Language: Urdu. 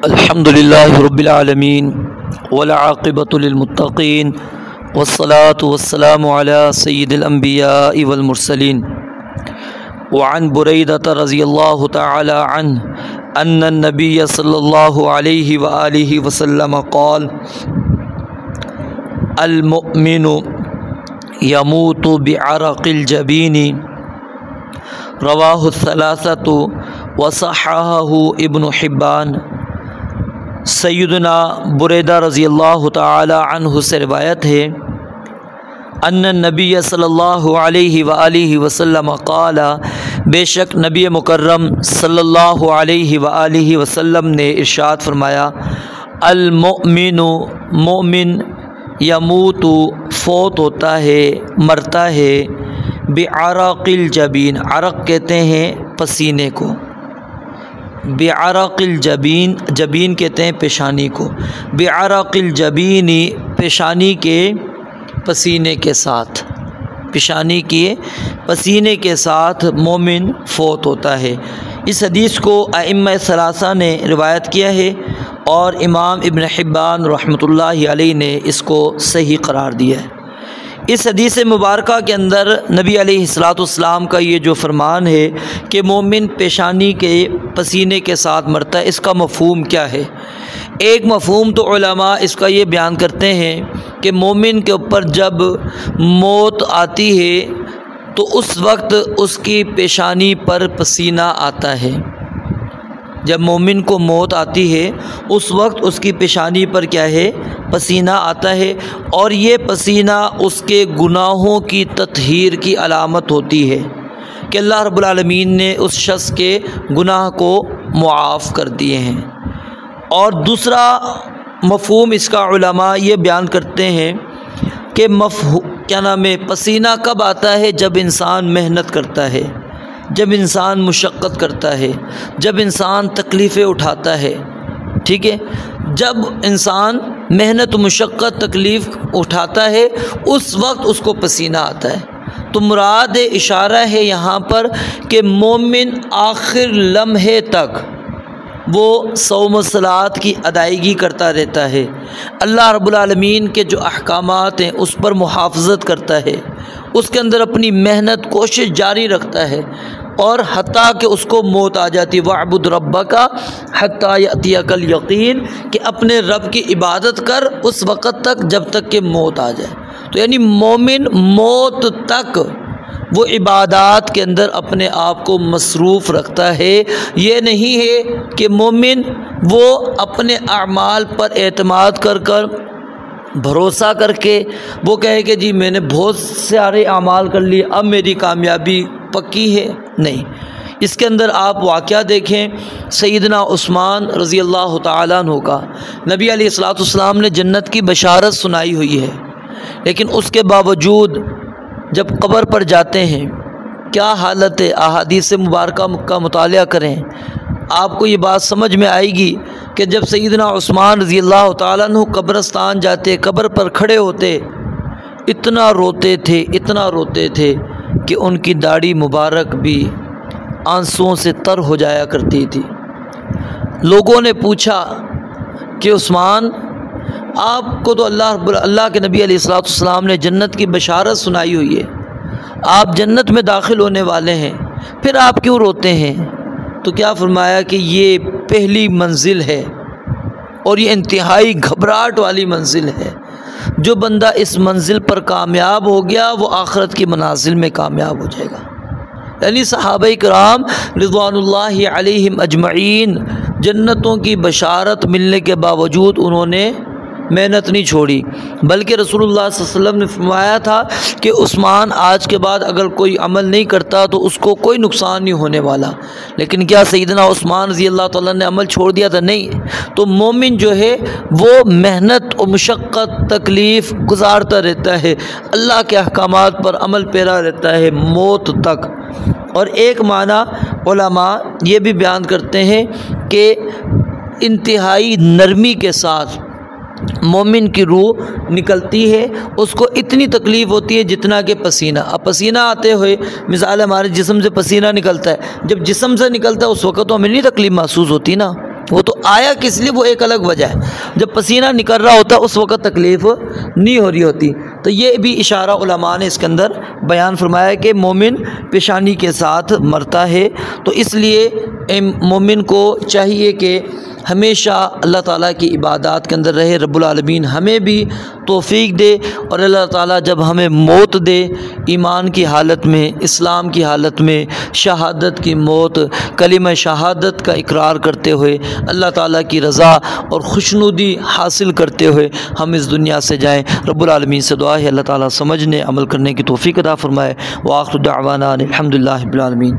الحمدللہ رب العالمین والعاقبۃ للمتقین والصلاة والسلام علی سید الانبیاء والمرسلین وعن بریدۃ رضی اللہ تعالی عنہ ان النبی صلی اللہ علیہ وآلہ وسلم قال المؤمن یموت بعرق الجبین رواہ الثلاثۃ وصححہ ابن حبان۔ سیدنا بریدہ رضی اللہ تعالی عنہ سے روایت ہے ان النبی صلی اللہ علیہ وآلہ وسلم قال، بے شک نبی مکرم صلی اللہ علیہ وآلہ وسلم نے ارشاد فرمایا، المؤمن مومن یموت فوت ہوتا ہے، مرتا ہے، بعرق الجبین، عرق کہتے ہیں پسینے کو، بعرق الجبین، جبین کہتے ہیں پیشانی کو، بعرق الجبین پیشانی کے پسینے کے ساتھ، پیشانی کے پسینے کے ساتھ مومن فوت ہوتا ہے۔ اس حدیث کو ائمہ ثلاثہ نے روایت کیا ہے اور امام ابن حبان رحمۃ اللہ علیہ نے اس کو صحیح قرار دیا ہے۔ اس حدیث مبارکہ کے اندر نبی علیہ الصلاۃ والسلام کا یہ جو فرمان ہے کہ مومن پیشانی کے پسینے کے ساتھ مرتا ہے، اس کا مفہوم کیا ہے؟ ایک مفہوم تو علماء اس کا یہ بیان کرتے ہیں کہ مومن کے اوپر جب موت آتی ہے تو اس وقت اس کی پیشانی پر پسینہ آتا ہے۔ جب مومن کو موت آتی ہے اس وقت اس کی پیشانی پر کیا ہے؟ پسینہ آتا ہے، اور یہ پسینہ اس کے گناہوں کی تطہیر کی علامت ہوتی ہے کہ اللہ رب العالمین نے اس شخص کے گناہ کو معاف کر دیے ہیں۔ اور دوسرا مفہوم اس کا علماء یہ بیان کرتے ہیں کہ پسینہ کب آتا ہے؟ جب انسان محنت کرتا ہے، جب انسان مشقت کرتا ہے، جب انسان تکلیفیں اٹھاتا ہے، ٹھیک ہے، جب انسان محنت مشقت تکلیف اٹھاتا ہے اس وقت اس کو پسینہ آتا ہے۔ تو مراد اشارہ ہے یہاں پر کہ مومن آخر لمحے تک وہ صوم و صلات کی ادائیگی کرتا رہتا ہے، اللہ رب العالمین کے جو احکامات ہیں اس پر محافظت کرتا ہے، اس کے اندر اپنی محنت کوشش جاری رکھتا ہے، اور حتیٰ کہ اس کو موت آ جاتی ہے، وَاعْبُدْ رَبَّكَ حَتَّىٰ يَأْتِيَكَ الْيَقِينُ، کہ اپنے رب کی عبادت کر اس وقت تک جب تک کہ موت آ جائے۔ تو یعنی مومن موت تک وہ عبادات کے اندر اپنے آپ کو مصروف رکھتا ہے۔ یہ نہیں ہے کہ مومن وہ اپنے اعمال پر اعتماد کر بھروسہ کر کے وہ کہے کہ جی میں نے بہت سارے اعمال کر لیے اب میری کامیابی پکی ہے، نہیں۔ اس کے اندر آپ واقعہ دیکھیں سیدنا عثمان رضی اللہ تعالیٰ عنہ کا، نبی علیہ الصلوۃ والسلام نے جنت کی بشارت سنائی ہوئی ہے، لیکن اس کے باوجود جب قبر پر جاتے ہیں کیا حالت ہے؟ احادیث مبارکہ کا مطالعہ کریں، آپ کو یہ بات سمجھ میں آئے گی کہ جب سیدنا عثمان رضی اللہ تعالیٰ عنہ قبرستان جاتے، قبر پر کھڑے ہوتے، اتنا روتے تھے کہ ان کی داڑھی مبارک بھی آنسوؤں سے تر ہو جایا کرتی تھی۔ لوگوں نے پوچھا کہ عثمان، آپ کو تو اللہ کے نبی علیہ الصلوۃ والسلام نے جنت کی بشارت سنائی ہوئی ہے، آپ جنت میں داخل ہونے والے ہیں، پھر آپ کیوں روتے ہیں؟ تو کیا فرمایا کہ یہ پہلی منزل ہے اور یہ انتہائی گھبراہٹ والی منزل ہے، جو بندہ اس منزل پر کامیاب ہو گیا وہ آخرت کی منازل میں کامیاب ہو جائے گا۔ یعنی صحابہ کرام رضوان اللہ علیہم اجمعین جنتوں کی بشارت ملنے کے باوجود انہوں نے محنت نہیں چھوڑی، بلکہ رسول اللہ صلی اللہ علیہ وسلم نے فرمایا تھا کہ عثمان آج کے بعد اگر کوئی عمل نہیں کرتا تو اس کو کوئی نقصان نہیں ہونے والا، لیکن کیا سیدنا عثمان رضی اللہ تعالیٰ نے عمل چھوڑ دیا تھا؟ نہیں۔ تو مومن جو ہے وہ محنت و مشقت تکلیف گزارتا رہتا ہے، اللہ کے احکامات پر عمل پیرا رہتا ہے موت تک۔ اور ایک معنی علماء یہ بھی بیان کرتے ہیں کہ انتہائی نرمی کے ساتھ مومن کی روح نکلتی ہے، اس کو اتنی تکلیف ہوتی ہے جتنا کہ پسینہ، اب پسینہ آتے ہوئے مثال ہمارے جسم سے پسینہ نکلتا ہے، جب جسم سے نکلتا ہے اس وقت تو ہمیں نہیں تکلیف محسوس ہوتی نا، وہ تو آیا کس لیے، وہ ایک الگ وجہ ہے۔ جب پسینہ نکل رہا ہوتا اس وقت تکلیف نہیں ہو رہی ہوتی۔ تو یہ بھی اشارہ علماء نے اس کے اندر بیان فرمایا کہ مومن پیشانی کے ساتھ مرتا ہے، تو اس لیے مومن کو چاہیے کہ ہمیشہ اللہ تعالیٰ کی عبادات کے اندر رہے۔ رب العالمین ہمیں بھی توفیق دے، اور اللہ تعالیٰ جب ہمیں موت دے ایمان کی حالت میں، اسلام کی حالت میں، شہادت کی موت، کلمہ شہادت کا اقرار کرتے ہوئے، اللہ تعالیٰ کی رضا اور خوشنودی حاصل کرتے ہوئے ہم اس دنیا سے جائیں۔ رب العالمین سے دعا ہے اللہ تعالیٰ سمجھنے عمل کرنے کی توفیق عطا فرمائے۔ وآخر دعوانا الحمدللہ رب العالمین۔